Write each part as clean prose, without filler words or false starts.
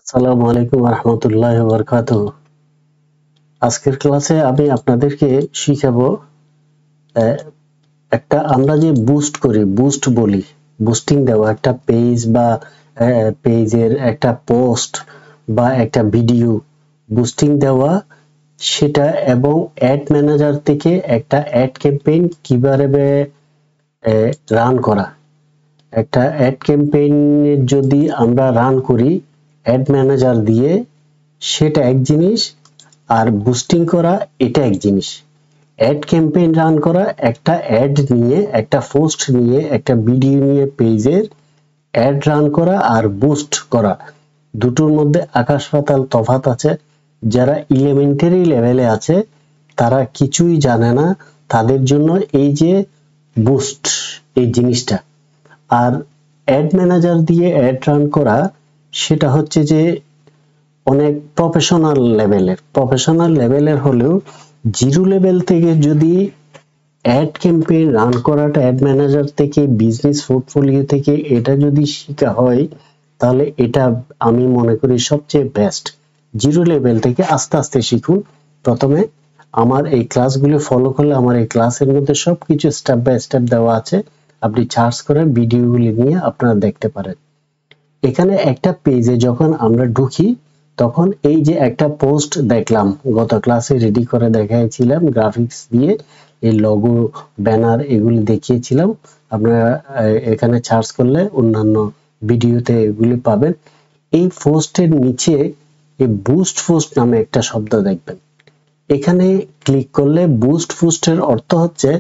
আসসালামু আলাইকুম রহমতুল্লাহ বারাকাতুহু। আজকের ক্লাসে আমি আপনাদেরকে শিখাবো একটা আমরা যে বুস্ট করি, বুস্ট বলি, বুস্টিং দেওয়া একটা পেজ বা পেজের একটা পোস্ট বা একটা ভিডিও বুস্টিং দেওয়া সেটা, এবং অ্যাড ম্যানেজার থেকে একটা অ্যাড ক্যাম্পেইন কিভাবে রান করা। একটা অ্যাড ক্যাম্পেইন যদি আমরা রান করি অ্যাড ম্যানেজার দিয়ে, সেটা এক জিনিস, আর বুস্টিং করা এটা এক জিনিস। অ্যাড ক্যাম্পেইন রান করা একটা অ্যাড নিয়ে, একটা পোস্ট নিয়ে, একটা ভিডিও নিয়ে পেজের অ্যাড রান করা আর বুস্ট করা, দুটোর মধ্যে আকাশ পাতাল তফাৎ আছে। যারা এলিমেন্টারি লেভেলে আছে তারা কিছুই জানে না, তাদের জন্য এই যে বুস্ট এই জিনিসটা। আর অ্যাড ম্যানেজার দিয়ে অ্যাড রান করা সেটা হচ্ছে যে অনেক প্রফেশনাল লেভেলের হলেও জিরো লেভেল থেকে যদি অ্যাড ক্যাম্পেইন রান করাটা অ্যাড ম্যানেজার থেকে, বিজনেস পোর্টফোলিও থেকে এটা যদি শেখা হয়, তাহলে এটা আমি মনে করি সবচেয়ে বেস্ট। জিরো লেভেল থেকে আস্তে আস্তে শিখুন। প্রথমে আমার এই ক্লাসগুলো ফলো করলে আমার এই ক্লাসের মধ্যে সবকিছু স্টেপ বাই স্টেপ দেওয়া আছে, আপনি সার্চ করে ভিডিওগুলি নিয়ে আপনারা দেখতে পারেন। এখানে একটা পেজে যখন আমরা ঢুকি তখন এই যে একটা পোস্ট দেখলাম, গত ক্লাসে রেডি করে দেখাইছিলাম গ্রাফিক্স দিয়ে, এই লোগো, ব্যানার এগুলি দেখিয়েছিলাম। আপনারা এখানে সার্চ করলে অন্যান্য ভিডিওতে এগুলি পাবেন। এই পোস্টের নিচে এই বুস্ট পোস্ট নামে একটা শব্দ দেখবেন। এখানে ক্লিক করলে বুস্ট পোস্টের অর্থ হচ্ছে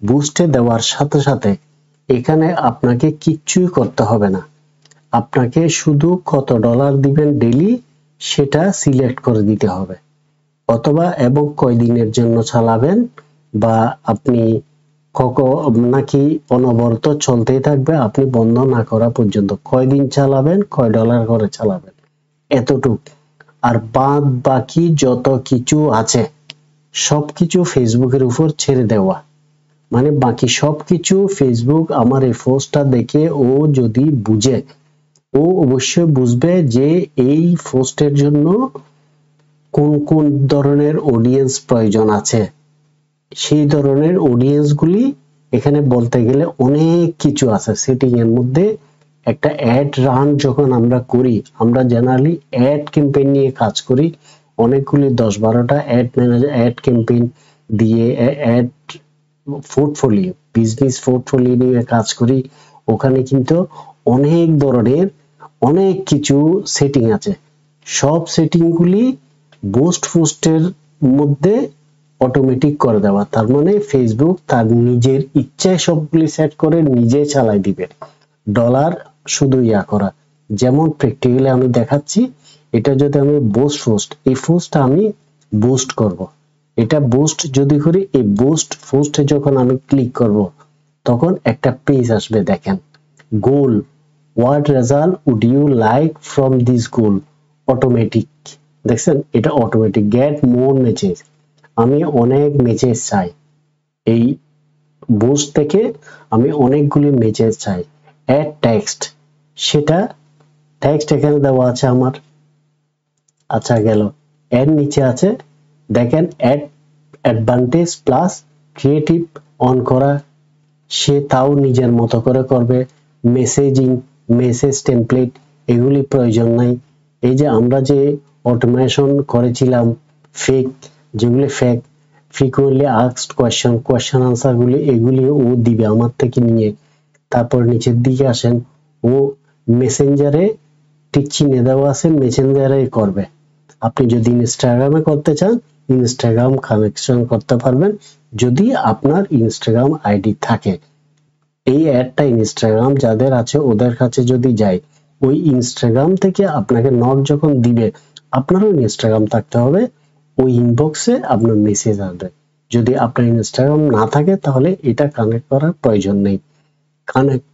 বুস্টে দেওয়ার সাথে সাথে এখানে আপনাকে কিচ্ছুই করতে হবে না, আপনাকে শুধু কত ডলার দিবেন ডেইলি সেটা সিলেক্ট করে দিতে হবে, অথবা এবং কয়দিনের জন্য চালাবেন, বা আপনি নাকি অনবরত চলতেই থাকবে আপনি বন্ধ না করা পর্যন্ত, কয়দিন চালাবেন, কয় ডলার করে চালাবেন, এতটুক। আর বাদ বাকি যত কিছু আছে সবকিছু ফেসবুকের উপর ছেড়ে দেওয়া। মানে বাকি সবকিছু ফেসবুক আমার এই পোস্টটা দেখে ও যদি বুঝে, ও অবশ্যই বুঝবে যে এই পোস্টের জন্য কোন কোন ধরনের অডিয়েন্স প্রয়োজন আছে। সেই ধরনের অডিয়েন্স গুলি এখানে বলতে গেলে অনেক কিছু আছে সেটিং এর মধ্যে। একটা অ্যাড রান যখন আমরা করি, আমরা জেনারেলি অ্যাড ক্যাম্পেইন নিয়ে কাজ করি, অনেকগুলি 10-12টা অ্যাড ম্যানেজার অ্যাড ক্যাম্পেইন দিয়ে অ্যাড পোর্টফোলিও, বিজনেস পোর্টফোলিও নিয়ে কাজ করি। ওখানে কিন্তু অনেক ধরনের অনেক কিছু সেটিং আছে, সব সেটিং গুলি বুস্ট পোস্টের মধ্যে অটোমেটিক করে দেওয়া। তার মানে ফেসবুক তার নিজের ইচ্ছায় সবগুলি সেট করে নিজে চালাই দিবে, ডলার শুধু ইয়া করা। যেমন প্র্যাকটিক্যালি আমি দেখাচ্ছি, এটা যদি আমি বুস্ট পোস্ট, এই পোস্টটা আমি বুস্ট করব, এটা বুস্ট যদি করি, এই বুস্ট পোস্টে যখন আমি ক্লিক করব তখন একটা পেজ আসবে, দেখেন গোল, what result would you like from this goal, automatic. দেখছেন এটা অটোমেটিক, গেট মোর মেসেজ, আমি অনেক মেসেজ চাই এই বুস্ট থেকে, আমি অনেকগুলি মেসেজ চাই। অ্যাড টেক্সট, সেটা টেক্সট এখানে দেওয়া আছে আমার। আচ্ছা গেল, এর নিচে আছে দেখেন ad advantage plus creative on করা, সে তাও নিজের মতো করে করবে। মেসেজিং, মেসেজ টেমপ্লেট এগুলি প্রয়োজন নাই। এই যে আমরা যে অটোমেশন করেছিলাম ফেক, যেগুলি fake, frequently asked question, question answer গুলি এগুলি ও দিবে আমার থেকে নিয়ে। তারপর নিচের দিকে আসেন, ও মেসেঞ্জারে ঠিক চিনে দেওয়া আছে, মেসেঞ্জারে করবে। আপনি যদি ইনস্টাগ্রামে করতে চান ইনস্টাগ্রাম কানেকশন করতে পারবেন, যদি আপনার ইনস্টাগ্রাম আইডি থাকে। এই অ্যাডটা ইনস্টাগ্রাম যাদের আছে ওদের কাছে যদি যায়, ওই ইনস্টাগ্রাম থেকে আপনাকে নক যখন দিবে, আপনারও ইনস্টাগ্রাম থাকতে হবে, ওই ইনবক্সে আপনার মেসেজ আসবে। যদি আপনার ইনস্টাগ্রাম না থাকে তাহলে এটা কানেক্ট করার প্রয়োজন নেই। কানেক্ট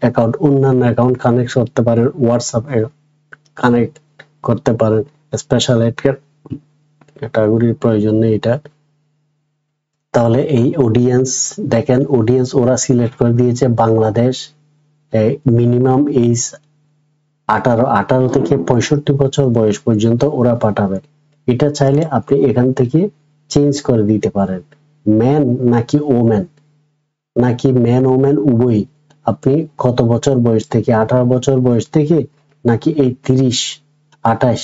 অ্যাকাউন্ট, অন্যান্য অ্যাকাউন্ট কানেক্ট করতে পারেন, হোয়াটসঅ্যাপ কানেক্ট করতে পারেন, স্পেশাল ক্যাটাগরির প্রয়োজন নেই এটা। তাহলে এই অডিয়েন্স দেখেন, অডিয়েন্স ওরা সিলেক্ট করে দিয়েছে বাংলাদেশ, মিনিমাম এজ 18 থেকে 65 বছর বয়স পর্যন্ত ওরা পাঠাবে। এটা চাইলে আপনি এখান থেকে চেঞ্জ করে দিতে পারেন, ম্যান নাকি ওম্যান, নাকি ম্যান ওম্যান উভয়। আপনি কত বছর বয়স থেকে, 18 বছর বয়স থেকে নাকি এই 30 28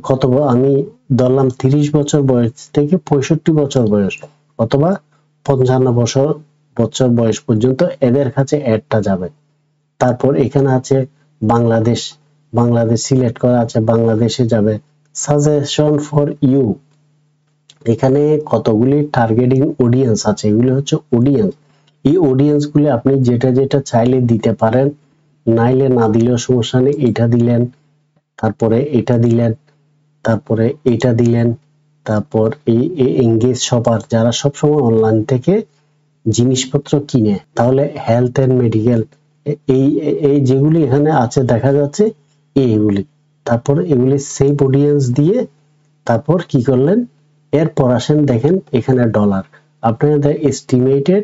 কত, আমি ধরলাম 30 বছর বয়স থেকে 65 বছর বয়স অথবা 55 বছর বয়স পর্যন্ত এদের কাছে অ্যাডটা যাবে। তারপর এখানে আছে বাংলাদেশ, বাংলাদেশ সিলেক্ট করা আছে, বাংলাদেশে যাবে। সাজেশন ফর ইউ, এখানে কতগুলি টার্গেটিং অডিয়েন্স আছে, এগুলি হচ্ছে অডিয়েন্স। এই অডিয়েন্স গুলি আপনি যেটা যেটা চাইলে দিতে পারেন, নাইলে না দিলেও সমস্যা নেই। এটা দিলেন, তারপরে এটা দিলেন, তারপরে এটা দিলেন, তারপর এই এঙ্গেজ শপার, যারা সবসময় অনলাইন থেকে জিনিসপত্র কিনে, তাহলে হেলথ এন্ড মেডিকেল, এই এই যেগুলি এখানে আছে দেখা যাচ্ছে এইগুলি। তারপর এগুলি সেভ অডিয়েন্স দিয়ে তারপর কি করলেন, এরপর আসেন দেখেন এখানে ডলার আপনাদের এস্টিমেটেড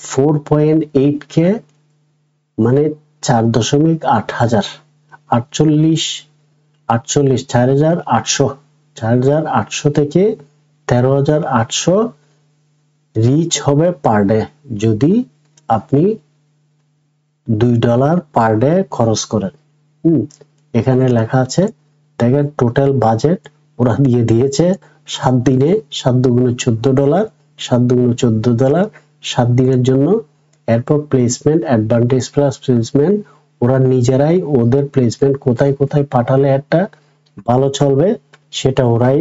4.8K, মানে 4.8 হাজার, 4,800 থেকে 13,800 রিচ হবে পার ডে, যদি আপনি $2 পার ডে খরচ করেন। এখানে লেখা আছে দেখেন টোটাল বাজেট ওরা দিয়ে দিয়েছে 7 দিনে, 7 দুগুণে $14, 7 দুগুণে $14 7 দিনের জন্য। এরপর প্লেসমেন্ট, অ্যাডভান্টেজ প্লাস প্লেসমেন্ট, ওরা নিজেরাই ওদের প্লেসমেন্ট কোথায় কোথায় পাঠালে একটা ভালো চলবে সেটা ওরাই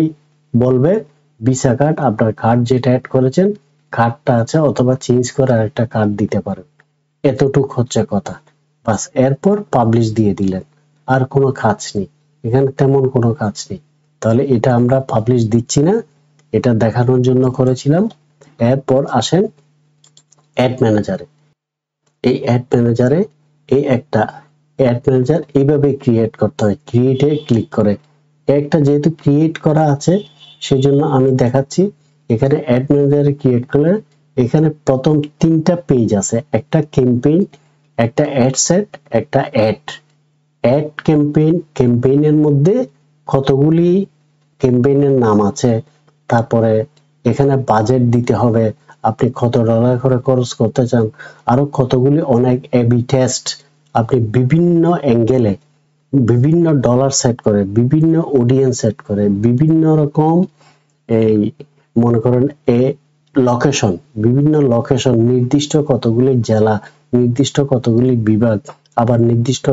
বলবে। ভিসা কার্ড, আপনার কার্ড যেটা অ্যাড করেছেন কার্ডটা আছে, অথবা চেঞ্জ করে আরেকটা কার্ড দিতে পারেন। এতটুক হচ্ছে কথা, বাস। এরপর পাবলিশ দিয়ে দিলেন, আর কোনো কাজ নেই এখানে, তেমন কোনো কাজ নেই। তাহলে এটা আমরা পাবলিশ দিচ্ছি না, এটা দেখানোর জন্য করেছিলাম। এরপর আসেন অ্যাড ম্যানেজারে। এই অ্যাড ম্যানেজারে এই একটা অ্যাড ম্যানেজার এইভাবে ক্রিয়েট করতে হয়, ক্রিয়েটে ক্লিক করে। একটা যেহেতু ক্রিয়েট করা আছে সেজন্য আমি দেখাচ্ছি। এখানে অ্যাড ম্যানেজারে ক্রিয়েট করলে এখানে প্রথম 3টা পেজ আছে, একটা ক্যাম্পেইন, একটা অ্যাড সেট, একটা অ্যাড ক্যাম্পেইন। ক্যাম্পেইনের মধ্যে কতগুলি ক্যাম্পেইনের নাম আছে, তারপরে এখানে বাজেট দিতে হবে, আপনি কত ডলার করে খরচ করতে চান, আরো কতগুলি অনেক এবি টেস্ট, আপনি বিভিন্ন অ্যাঙ্গেলে বিভিন্ন ডলার সেট করে, বিভিন্ন অডিয়েন্স সেট করে, বিভিন্ন রকম এই মনে করেন লোকেশন, বিভিন্ন লোকেশন, নির্দিষ্ট কতগুলি জেলা, নির্দিষ্ট কতগুলি বিভাগ, আবার নির্দিষ্ট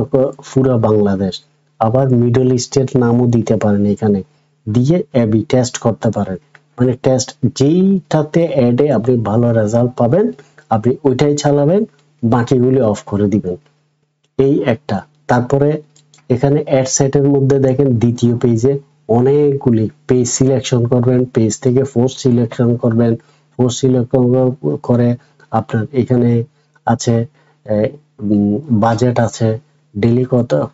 পুরো বাংলাদেশ, আবার মিডল ইস্টের নামও দিতে পারেন, এখানে দিয়ে এবি টেস্ট করতে পারেন। মানে টেস্ট যেইটাতে অ্যাডে আপনি ভালো রেজাল্ট পাবেন আপনি ওইটাই চালাবেন, বাকিগুলি অফ করে দিবেন। এই একটা। তারপরে এখানে অ্যাড সেটের মধ্যে দেখেন দ্বিতীয় পেজে অনেকগুলি পেজ সিলেকশন করবেন, পেজ থেকে পোস্ট সিলেকশন করবেন, পোস্ট সিলেকশন করে আপনার এখানে আছে বাজেট আছে, ডেইলি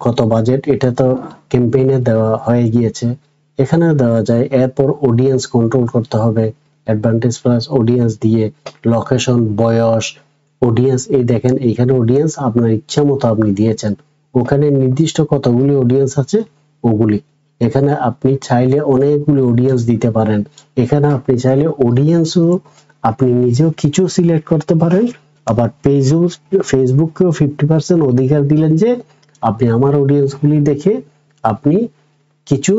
কত বাজেট, এটা তো ক্যাম্পেইনে দেওয়া হয়ে গিয়েছে, এখানে দেওয়া যায়। এরপর অডিয়েন্স কন্ট্রোল করতে হবে, অ্যাডভান্টেজ প্লাস অডিয়েন্স দিয়ে লোকেশন, বয়স, অডিয়েন্স, এই দেখেন এইখানে অডিয়েন্স আপনার ইচ্ছা মতো আপনি দিয়েছেন, ওখানে নির্দিষ্ট কতগুলি অডিয়েন্স আছে ওগুলি। এখানে আপনি চাইলে অনেকগুলি অডিয়েন্স দিতে পারেন, এখানে আপনি চাইলে অডিয়েন্সও আপনি নিজেও কিছু সিলেক্ট করতে পারেন, আবার ফেসবুককেও 50% অধিকার দিলেন যে আপনি আমার অডিয়েন্স গুলি দেখে আপনি কিছু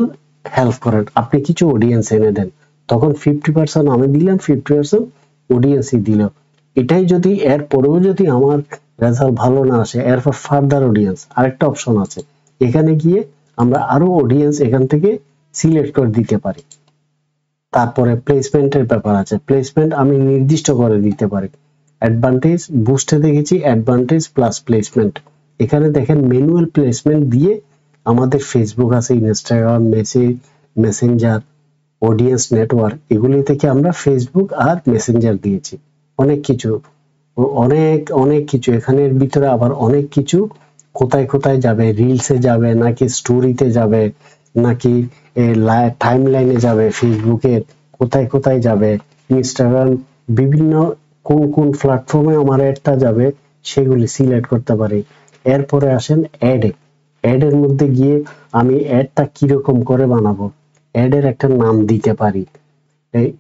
হেল্প করেন, আপনি কিছু অডিয়েন্স এনে দেন, তখন 50% আমি দিলাম, 50% অডিয়েন্সই দিল। এটাই যদি এর পরেও যদি আমার রেজাল্ট ভালো না আসে, এরপর ফার্দার অডিয়েন্স আরেকটা অপশন আছে, এখানে গিয়ে আমরা আরো অডিয়েন্স এখান থেকে সিলেক্ট করে দিতে পারি। তারপরে প্লেসমেন্টের ব্যাপার আছে, প্লেসমেন্ট আমি নির্দিষ্ট করে দিতে পারি। অ্যাডভান্টেজ বুস্টে দেখেছি অ্যাডভান্টেজ প্লাস প্লেসমেন্ট, এখানে দেখেন ম্যানুয়াল প্লেসমেন্ট দিয়ে আমাদের ফেসবুক আছে, ইনস্টাগ্রাম, মেসেঞ্জার, অডিয়েন্স নেটওয়ার্ক, এগুলি থেকে আমরা ফেসবুক আর মেসেঞ্জার দিয়েছি। অনেক কিছু অনেক কিছু এখানের ভিতরে, আবার অনেক কিছু কোথায় কোথায় যাবে, রিলসে যাবে নাকি স্টোরিতে যাবে নাকি টাইম লাইনে যাবে, ফেসবুকের কোথায় কোথায় যাবে, ইনস্টাগ্রাম, বিভিন্ন কোন কোন প্ল্যাটফর্মে আমার অ্যাডটা যাবে সেগুলি সিলেক্ট করতে পারি। এরপরে আসেন অ্যাড এর মধ্যে গিয়ে আমি অ্যাডটা কিরকম করে বানাবো, অ্যাডের একটা নাম দিতে পারি,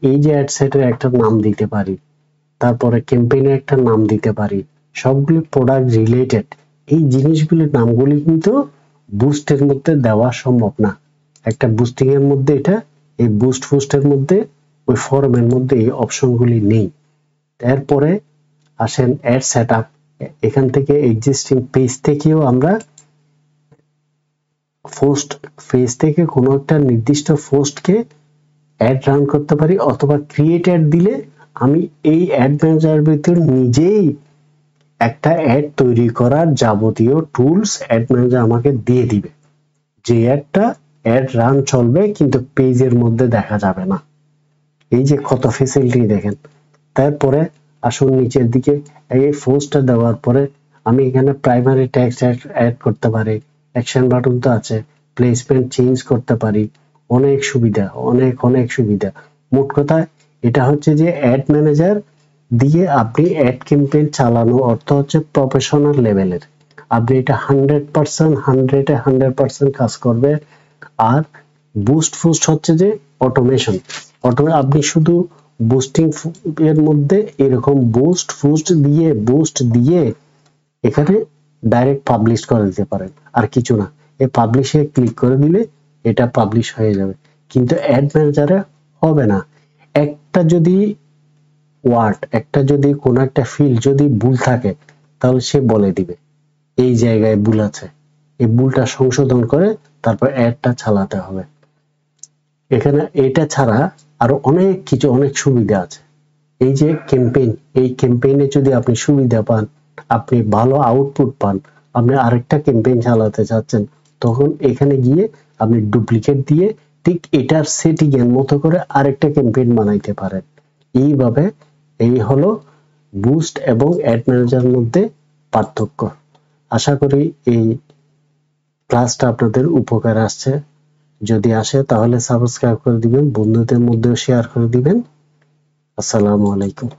এই যে অ্যাড সেটের একটা নাম দিতে পারি, তারপরে ক্যাম্পেইনের একটা নাম দিতে পারি, সবগুলো প্রোডাক্ট রিলেটেড। এই জিনিসগুলির নামগুলি কিন্তু বুস্টের মধ্যে দেওয়া সম্ভব না। একটা বুস্টিং এর মধ্যে এটা, এই বুস্টের মধ্যে ওই ফর্মের মধ্যে এই অপশনগুলি নেই। তারপরে আসেন অ্যাড সেটআপ। এখান থেকে এক্সিস্টিং পেজ থেকেও আমরা পোস্ট, পেজ থেকে কোনো একটা নির্দিষ্ট পোস্টকে অ্যাড রান করতে পারি, অথবা ক্রিয়েট অ্যাড দিলে আমি এই অ্যাড ম্যানেজারের ভিতর নিজেই একটা অ্যাড তৈরি করার যাবতীয় টুলস অ্যাড ম্যানেজার আমাকে দিয়ে দিবে, যে অ্যাড রান চলবে কিন্তু পেজের মধ্যে দেখা যাবে না। এই যে কত ফ্যাসিলিটি দেখেন। তারপরে আসুন নিচের দিকে, এই পোস্টটা দেওয়ার পরে আমি এখানে প্রাইমারি টেক্সট অ্যাড করতে পারি, অ্যাকশন বাটন তো আছে, প্লেসমেন্ট চেঞ্জ করতে পারি, অনেক সুবিধা, অনেক সুবিধা। মোট কথা এটা হচ্ছে যে অ্যাড ম্যানেজার দিয়ে আপনি অ্যাড ক্যাম্পেইন চালানো অর্থ হচ্ছে প্রফেশনাল লেভেলের। আপনি এটা 100% কাজ করবে। আর বুস্ট হচ্ছে যে অটোমেশন। আপনি শুধু বুস্টিং এর মধ্যে এরকম বুস্ট দিয়ে এখানে ডাইরেক্ট পাবলিশ করে দিতে পারেন, আর কিছু না। এই পাবলিশে ক্লিক করে দিলে এটা পাবলিশ হয়ে যাবে। কিন্তু অ্যাড ম্যানেজারে হবে না। একটা যদি কোনো একটা ফিল্ড যদি ভুল থাকে, তাহলে সে বলে দিবে এই জায়গায় ভুল আছে, এই ভুলটা সংশোধন করে তারপর অ্যাডটা চালাতে হবে। এখানে এটা ছাড়া আরো অনেক সুবিধা আছে। এই যে ক্যাম্পেইন, এই ক্যাম্পেইনে যদি আপনি সুবিধা পান, আপনি ভালো আউটপুট পান, আপনি আরেকটা ক্যাম্পেইন চালাতে চাচ্ছেন, তখন এখানে গিয়ে আপনি ডুপ্লিকেট দিয়ে ঠিক এটার সেটিং এর মতো করে আরেকটা ক্যাম্পেইন বানাইতে পারেন। এইভাবে এই হলো বুস্ট এবং অ্যাড ম্যানেজার মধ্যে পার্থক্য। আশা করি এই ক্লাসটা আপনাদের উপকার আসছে। যদি আসে তাহলে সাবস্ক্রাইব করে দিবেন, বন্ধুদের মধ্যেও শেয়ার করে দিবেন। আসসালামু আলাইকুম।